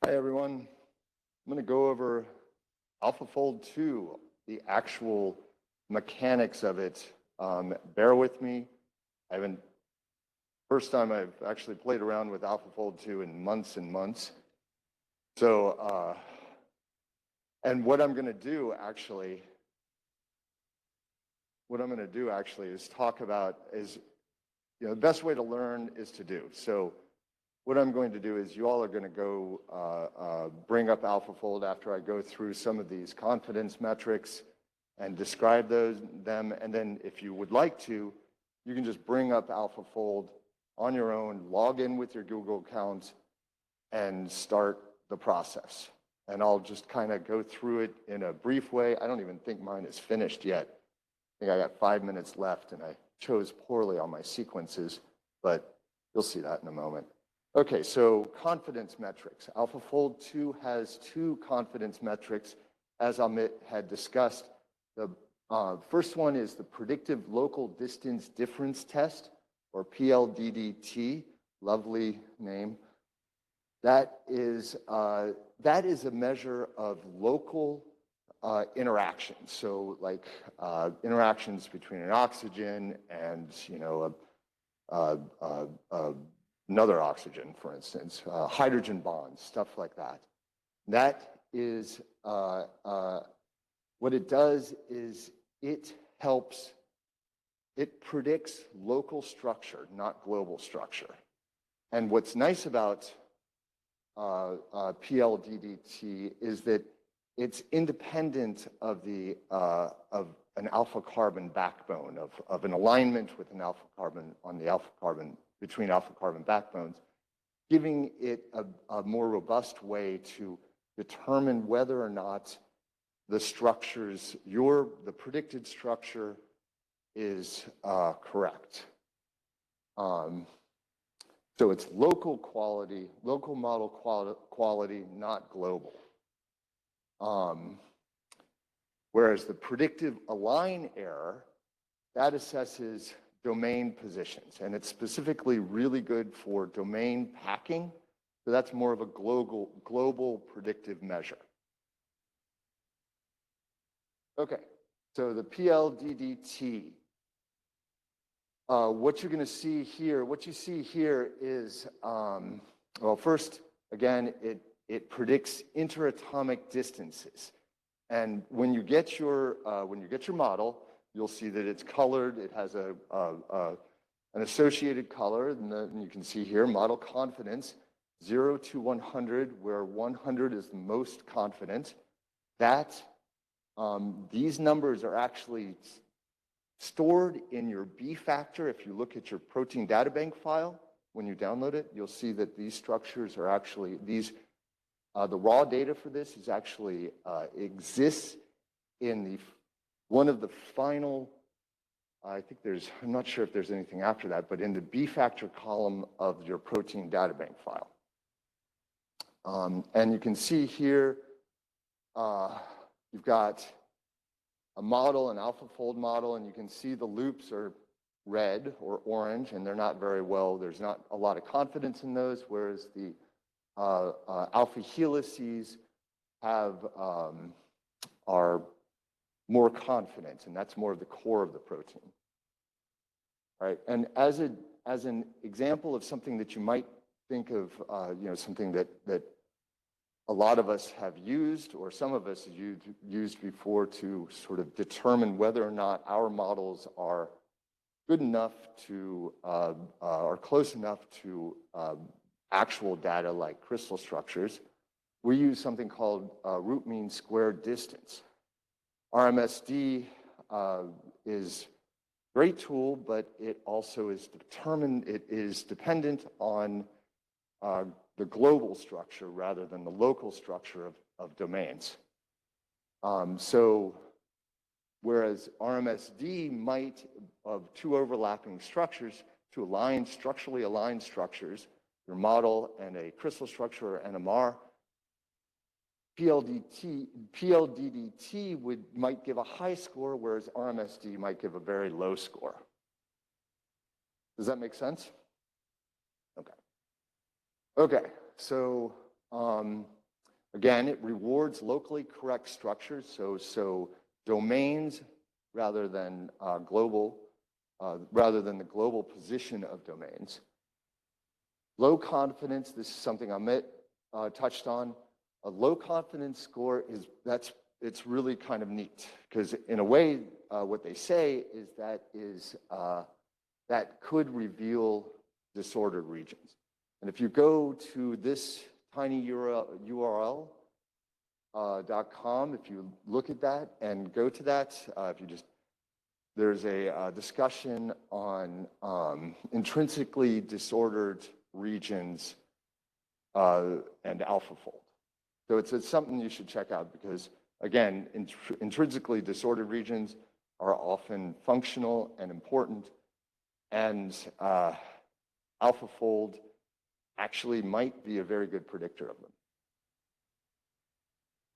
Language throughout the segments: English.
Hi, everyone. I'm going to go over Alfafold2, the actual mechanics of it. Bear with me. First time I've actually played around with Alfafold2 in months and months. So, and what I'm going to do actually is talk about the best way to learn is to do. So what I'm going to do is you all are going to go bring up AlphaFold after I go through some of these confidence metrics and describe them. And then if you would like to, you can just bring up AlphaFold on your own, log in with your Google account, and start the process. And I'll just kind of go through it in a brief way. I don't even think mine is finished yet. I think I got 5 minutes left, and I chose poorly on my sequences, but you'll see that in a moment. Okay, so confidence metrics. Alfafold2 has two confidence metrics, as Amit had discussed. The first one is the predictive local distance difference test, or PLDDT, lovely name. That is a measure of local interactions. So like interactions between an oxygen and another oxygen, for instance, hydrogen bonds, stuff like that. That is, what it does is it predicts local structure, not global structure. And what's nice about PLDDT is that it's independent of an alpha carbon backbone, of an alignment with an alpha carbon on the alpha carbon, between alpha carbon backbones, giving it a more robust way to determine whether or not the structures, the predicted structure is correct. So it's local quality, local model quality, not global. Whereas the predictive align error, that assesses domain positions, and it's specifically really good for domain packing. So that's more of a global predictive measure. Okay, so the PLDDT. What you're going to see here, what you see here is, well, first, again, it predicts interatomic distances, and when you get your model, you'll see that it's colored. It has an associated color, and you can see here model confidence 0 to 100, where 100 is the most confident. These numbers are actually stored in your B factor. If you look at your protein data bank file, when you download it, you'll see that these structures are actually, the raw data for this is actually exists in one of the final, I'm not sure if there's anything after that, but in the B factor column of your protein data bank file. And you can see here, you've got a model, an AlphaFold model, and you can see the loops are red or orange, and they're not very well, there's not a lot of confidence in those, whereas the alpha helices are more confident, and that's more of the core of the protein. All right, and as an example of something that you might think of, something that a lot of us have used, or some of us have used before to sort of determine whether or not our models are good enough to, or close enough to actual data like crystal structures. We use something called root mean squared distance. RMSD is a great tool, but it also is dependent on the global structure rather than the local structure of domains. So whereas RMSD might, of two overlapping structures, structurally aligned structures, your model and a crystal structure or NMR, PLDDT might give a high score, whereas RMSD might give a very low score. Does that make sense? Okay. Okay, so Again, it rewards locally correct structures, so domains rather than the global position of domains. Low confidence, this is something Amit touched on. A low confidence score it's really kind of neat, because in a way, what they say is that could reveal disordered regions. And if you go to this tiny URL, .com, if you look at that and go to that, there's a discussion on intrinsically disordered regions and AlphaFold. So it's something you should check out, because again, intrinsically disordered regions are often functional and important, and AlphaFold actually might be a very good predictor of them.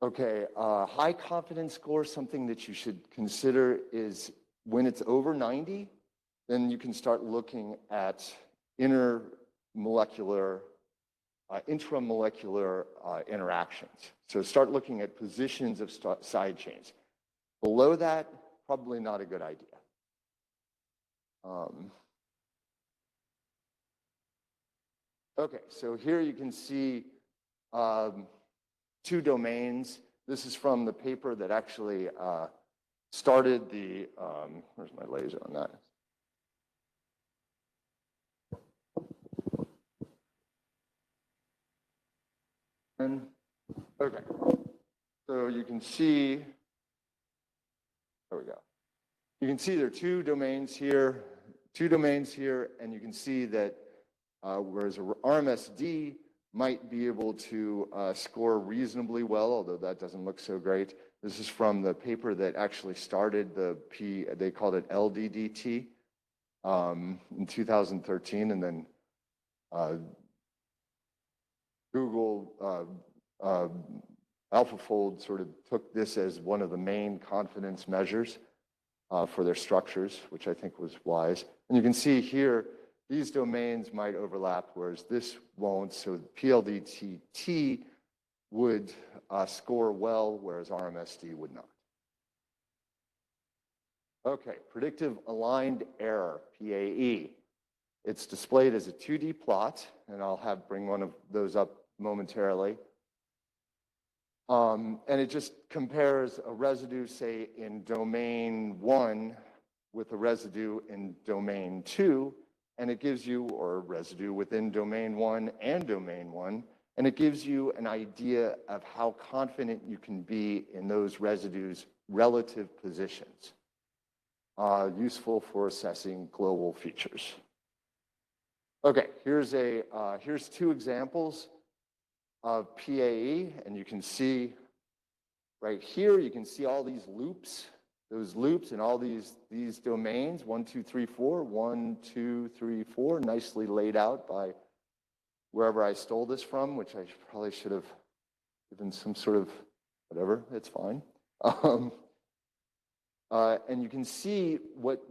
Okay, high confidence score, something that you should consider is when it's over 90, then you can start looking at intramolecular interactions. So start looking at positions of side chains. Below that, probably not a good idea. Okay, so here you can see two domains. This is from the paper that actually started the, where's my laser on that? Okay, so you can see, there we go. You can see there are two domains here, and you can see that whereas RMSD might be able to score reasonably well, although that doesn't look so great. This is from the paper that actually started they called it LDDT in 2013, and then Google AlphaFold sort of took this as one of the main confidence measures for their structures, which I think was wise. And you can see here, these domains might overlap, whereas this won't. So PLDT would score well, whereas RMSD would not. Okay, predictive aligned error, PAE. It's displayed as a 2D plot, and I'll bring one of those up momentarily. And it just compares a residue, say, in domain 1 with a residue in domain 2, and it gives you, or a residue within domain 1 and domain 1, and it gives you an idea of how confident you can be in those residues' relative positions. Useful for assessing global features. Okay, here's two examples of PAE, and you can see right here, you can see all these loops, those loops and all these domains, 1, 2, 3, 4, 1, 2, 3, 4, nicely laid out by wherever I stole this from, which I probably should have given some sort of whatever, it's fine. And you can see what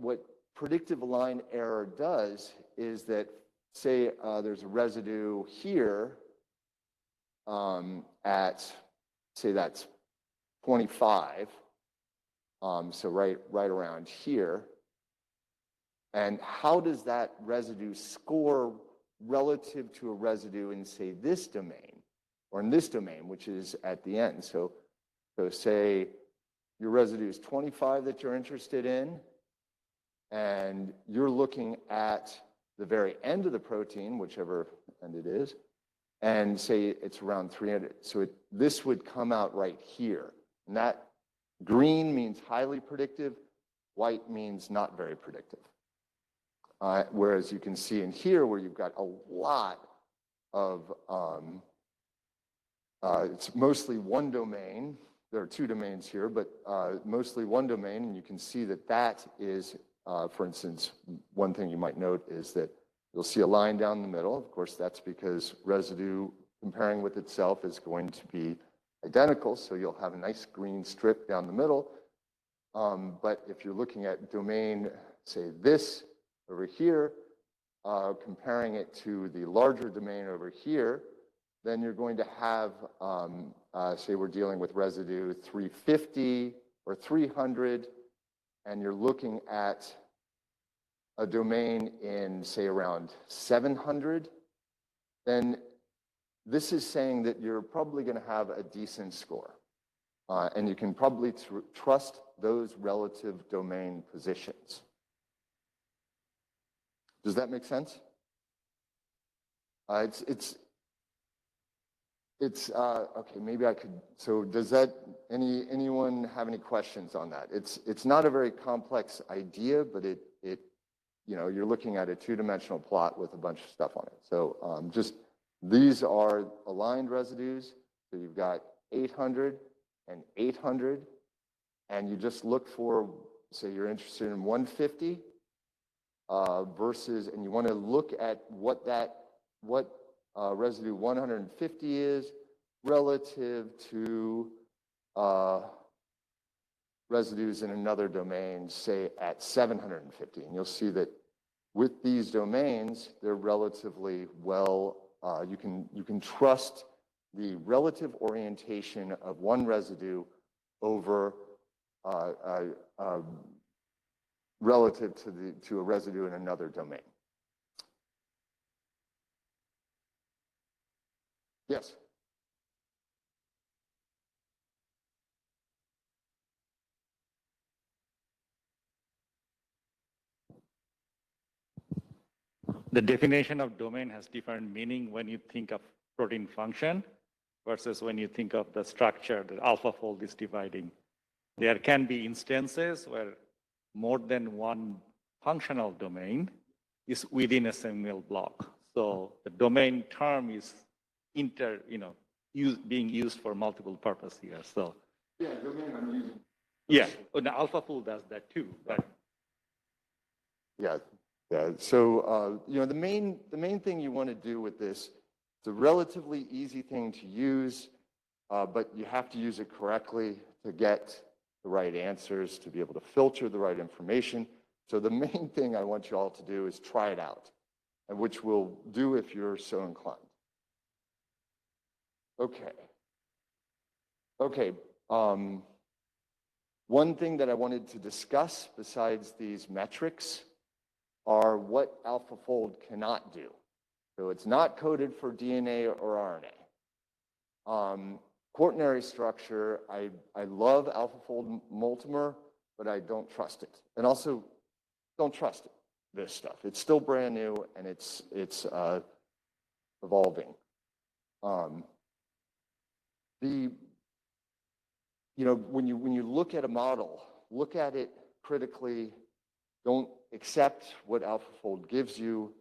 predictive aligned error does is that, say there's a residue here at, say that's 25, so right around here. And how does that residue score relative to a residue in, say, this domain, or in this domain, which is at the end? So say your residue is 25 that you're interested in, and you're looking at the very end of the protein, whichever end it is, and say it's around 300. So this would come out right here. And that green means highly predictive, white means not very predictive. Whereas you can see in here where you've got a lot of, it's mostly one domain. There are two domains here, but mostly one domain, and you can see that is, for instance, one thing you might note is that you'll see a line down the middle. Of course, that's because residue comparing with itself is going to be identical, so you'll have a nice green strip down the middle. But if you're looking at domain, say this over here, comparing it to the larger domain over here, then you're going to have, say we're dealing with residue 350 or 300, and you're looking at a domain in, say, around 700, then this is saying that you're probably going to have a decent score. And you can probably trust those relative domain positions. Does that make sense? Okay, maybe I could, so does that, anyone have any questions on that? It's not a very complex idea, but you're looking at a two-dimensional plot with a bunch of stuff on it. So just, these are aligned residues. So you've got 800 and 800, and you just look for, say you're interested in 150 versus, and you want to look at what residue 150 is relative to residues in another domain, say at 750. And you'll see that with these domains, they're relatively well, you can trust the relative orientation of one residue over relative to a residue in another domain. Yes. The definition of domain has different meaning when you think of protein function versus when you think of the structure that AlphaFold is dividing. There can be instances where more than one functional domain is within a single block. So the domain term is being used for multiple purposes here. So yeah, domain I'm using. Yeah, well, the AlphaFold does that too. But yeah. So the main thing you want to do with this, it's a relatively easy thing to use, but you have to use it correctly to get the right answers, to be able to filter the right information. So the main thing I want you all to do is try it out, and which we'll do if you're so inclined. Okay. One thing that I wanted to discuss besides these metrics are what AlphaFold cannot do. So it's not coded for DNA or RNA. Quaternary structure, I love AlphaFold multimer, but I don't trust it. And also, don't trust it, this stuff. It's still brand new and it's evolving. When you look at a model, look at it critically. Don't accept what AlphaFold gives you.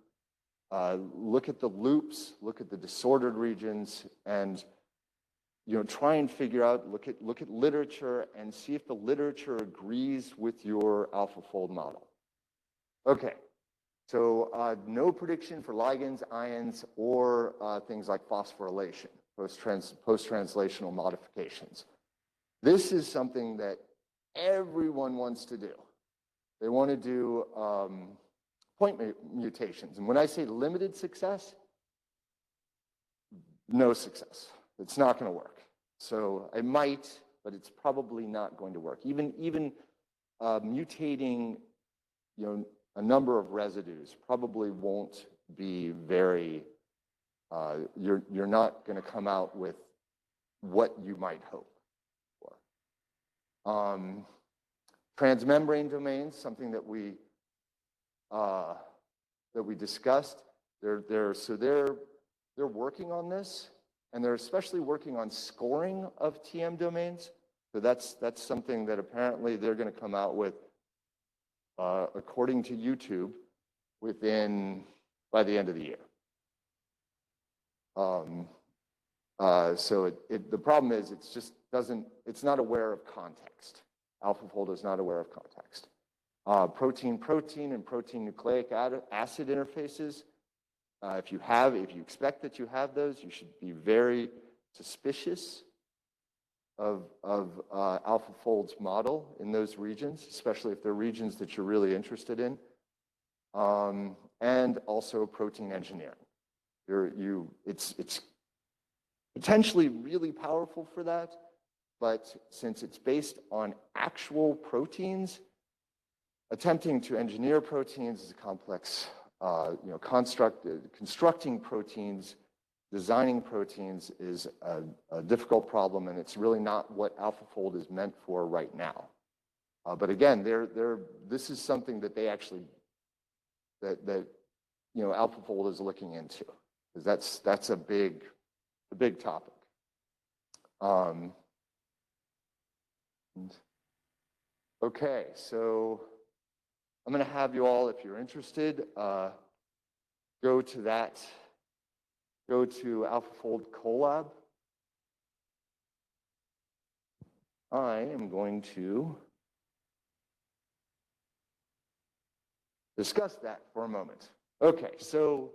Look at the loops, look at the disordered regions, and try and figure out, look at literature and see if the literature agrees with your AlphaFold model. Okay, so no prediction for ligands, ions, or things like phosphorylation, post-translational modifications. This is something that everyone wants to do. They want to do point mutations. And when I say limited success, no success. It's not going to work. So it might, but it's probably not going to work. Even mutating, a number of residues probably won't be very. You're not going to come out with what you might hope for. Transmembrane domains, something that we discussed. They're working on this. And they're especially working on scoring of TM domains. So that's something that apparently they're going to come out with, according to YouTube, by the end of the year. So the problem is it's not aware of context. AlphaFold is not aware of context. Protein-protein and protein-nucleic acid interfaces. If you expect that you have those, you should be very suspicious of AlphaFold's model in those regions, especially if they're regions that you're really interested in, and also protein engineering. potentially really powerful for that, but since it's based on actual proteins, attempting to engineer proteins is a complex, constructing proteins, designing proteins is a difficult problem, and it's really not what AlphaFold is meant for right now. But again, this is something that they actually, AlphaFold is looking into, because that's a big topic. Okay, so I'm going to have you all, if you're interested, go to Alfafold Collab. I am going to discuss that for a moment. Okay, so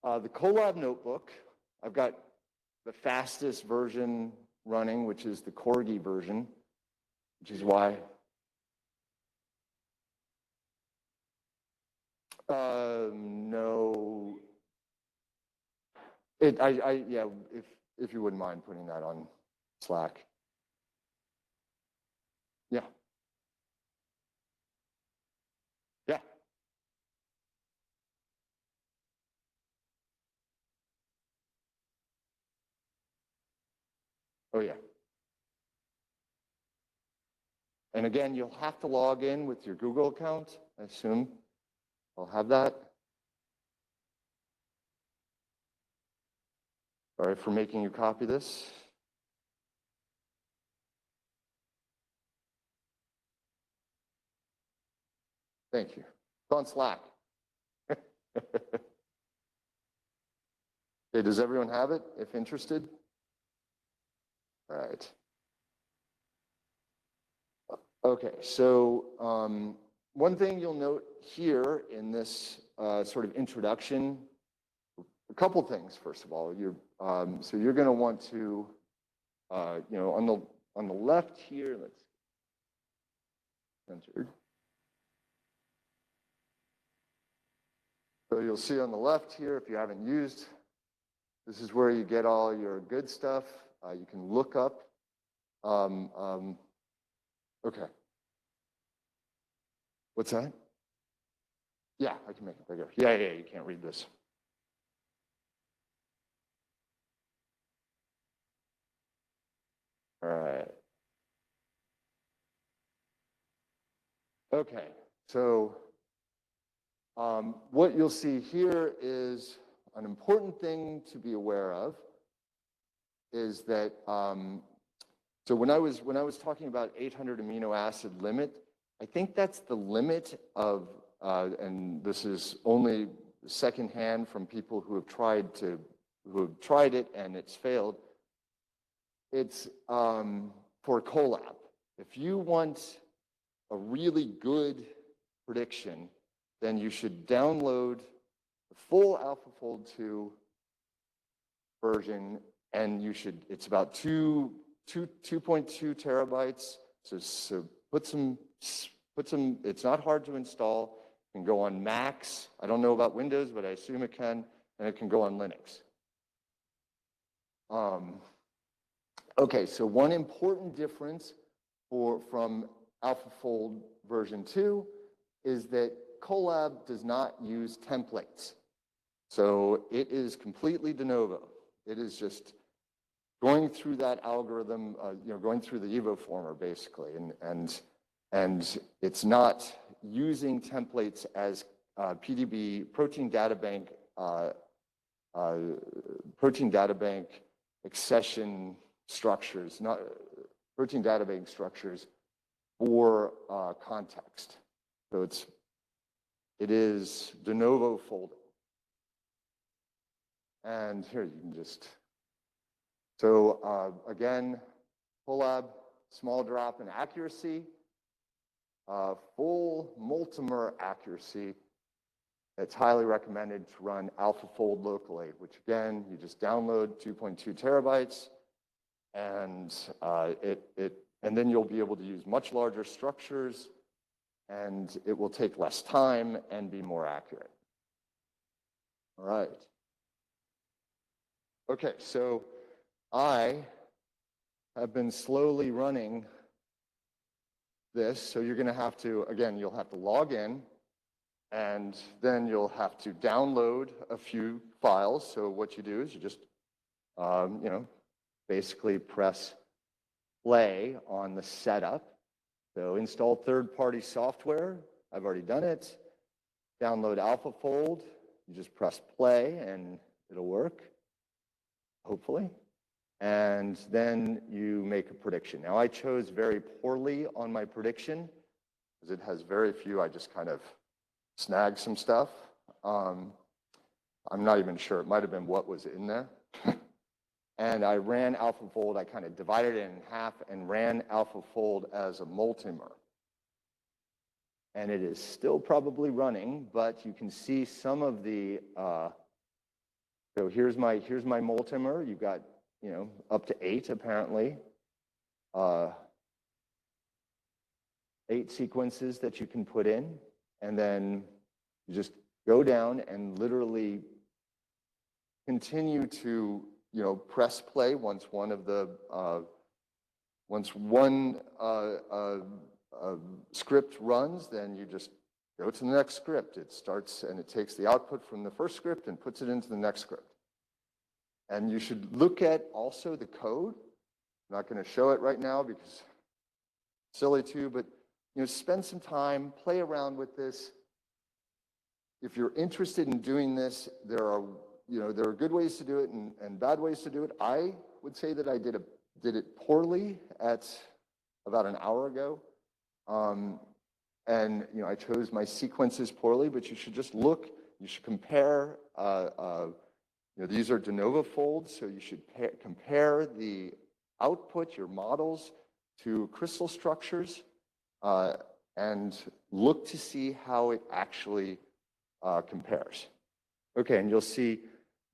the Collab notebook, I've got the fastest version running, which is the Corgi version, which is why. No. Yeah, if you wouldn't mind putting that on Slack. Yeah. Yeah. Oh, yeah. And again, you'll have to log in with your Google account, I assume. I'll have that. Sorry for making you copy this. Thank you. It's on Slack. Okay, does everyone have it, if interested? All right. Okay, so one thing you'll note here in this sort of introduction, a couple things. First of all, so you're going to want to, on the left here, let's enter. So you'll see on the left here, if you haven't used, this is where you get all your good stuff. You can look up. Okay. What's that? Yeah, I can make it bigger. Yeah, you can't read this. All right. Okay, so what you'll see here is an important thing to be aware of is that, so when I was talking about 800 amino acid limit, I think that's the limit of, and this is only secondhand from people who have tried it and it's failed. It's for collab. If you want a really good prediction, then you should download the full AlphaFold2 version, and it's about 2.2 terabytes. So put some, it's not hard to install. It can go on Macs. I don't know about Windows, but I assume it can, and it can go on Linux. Okay, so one important difference from AlphaFold version 2 is that Collab does not use templates. So it is completely de novo. It is just going through that algorithm, going through the evoformer basically, and it's not using templates as PDB protein data bank accession structures, not protein data bank structures for context. So it is de novo folding. And here you can just, so again, Collab, small drop in accuracy, full multimer accuracy. It's highly recommended to run AlphaFold locally, which again, you just download 2.2 terabytes, and and then you'll be able to use much larger structures, and it will take less time and be more accurate. All right. Okay, so I have been slowly running this. So you're going to have to, again, you'll have to log in, and then you'll have to download a few files. So what you do is you just, basically press play on the setup. So install third-party software. I've already done it. Download Alfafold. You just press play and it'll work, hopefully. And then you make a prediction. Now, I chose very poorly on my prediction because it has very few. I just kind of snagged some stuff. I'm not even sure. It might have been what was in there. And I ran AlphaFold. I kind of divided it in half and ran AlphaFold as a multimer. And it is still probably running, but you can see some of the, so here's my multimer. You've got, up to 8 apparently. 8 sequences that you can put in. And then you just go down and literally continue to, press play once one script runs, then you just go to the next script. It starts and it takes the output from the first script and puts it into the next script. And you should look at also the code. I'm not going to show it right now because it's silly too, but spend some time, play around with this. If you're interested in doing this, there are good ways to do it and bad ways to do it. I would say that I did it poorly at about an hour ago. And I chose my sequences poorly, but you should just look, you should compare, these are de novo folds, so you should compare the output, your models, to crystal structures, and look to see how it actually compares. Okay, and you'll see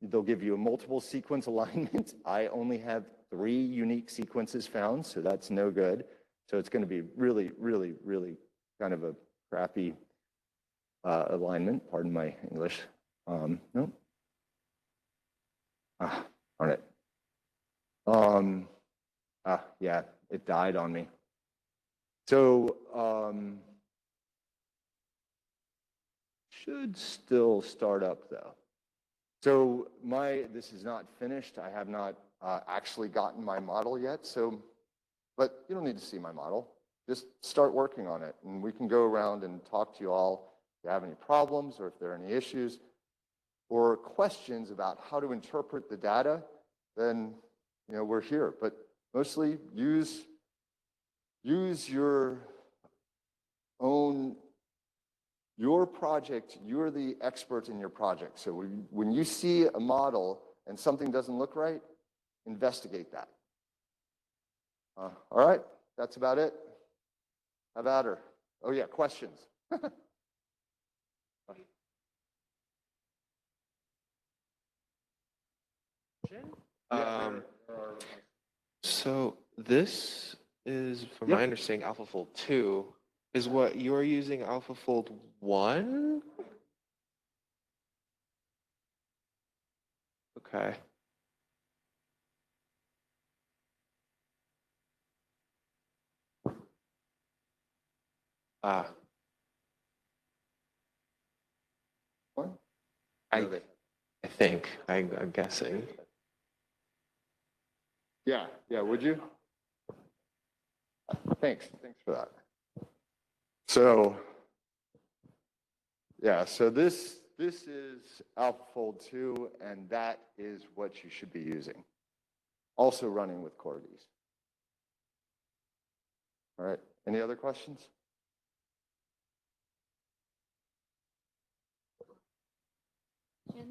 they'll give you a multiple sequence alignment. I only have 3 unique sequences found, so that's no good. So it's going to be really, really, really kind of a crappy alignment. Pardon my English. No. Darn it. Yeah, it died on me. So should still start up though. So this is not finished. I have not actually gotten my model yet. So, but you don't need to see my model. Just start working on it, and we can go around and talk to you all if you have any problems or if there are any issues or questions about how to interpret the data. Then we're here. But mostly use your project. You're the expert in your project. So when you see a model and something doesn't look right, investigate that. All right, that's about it. How about her? Oh yeah, questions. So this is, from my understanding, Alfafold2 is what you're using Alfafold1? Okay. What? I think, I'm guessing. Yeah, would you? Thanks for that. So, yeah, so this is Alfafold2, and that is what you should be using. Also running with corgis. All right, any other questions?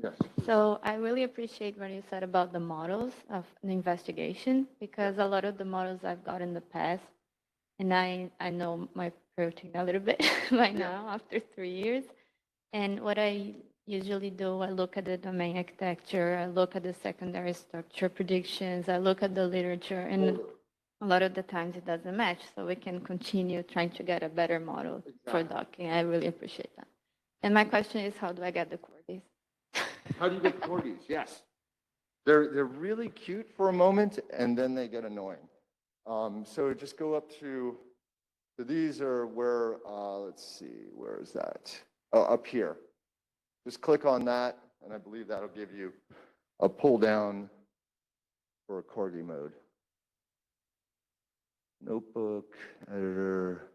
Yes. So I really appreciate what you said about the models of the investigation, because a lot of the models I've got in the past, and I know my protein a little bit by now after 3 years. And what I usually do, I look at the domain architecture, I look at the secondary structure predictions, I look at the literature, and a lot of the times it doesn't match. So we can continue trying to get a better model for docking. I really appreciate that. And my question is, how do I get the corgis? How do you get corgis? Yes. They're really cute for a moment, and then they get annoying. So just go up to, so these are where, let's see, where is that? Oh, up here. Just click on that, and I believe that'll give you a pull down for a Corgi mode. Notebook, editor,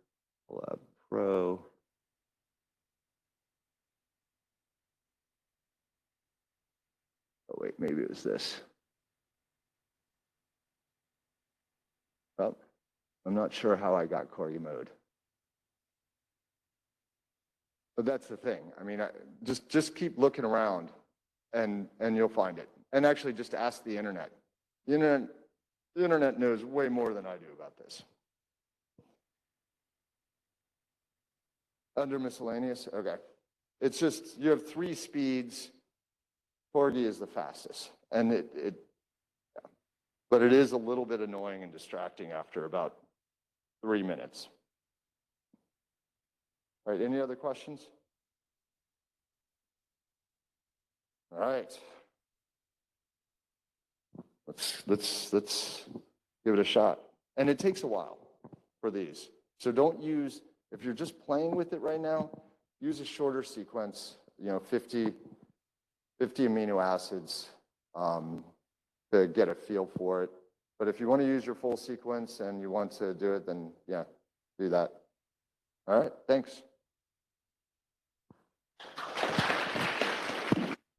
Lab Pro. Oh, wait, maybe it was this. Well, I'm not sure how I got Corgi mode. But that's the thing. I mean, just keep looking around and you'll find it. And actually just ask the internet. The internet knows way more than I do about this. Under miscellaneous, okay. It's just, you have 3 speeds. Corgi is the fastest. And but it is a little bit annoying and distracting after about 3 minutes. All right, any other questions? All right. Let's give it a shot. And it takes a while for these. So don't use, if you're just playing with it right now, use a shorter sequence, 50 amino acids to get a feel for it. But if you want to use your full sequence and you want to do it, then yeah, do that. All right, thanks.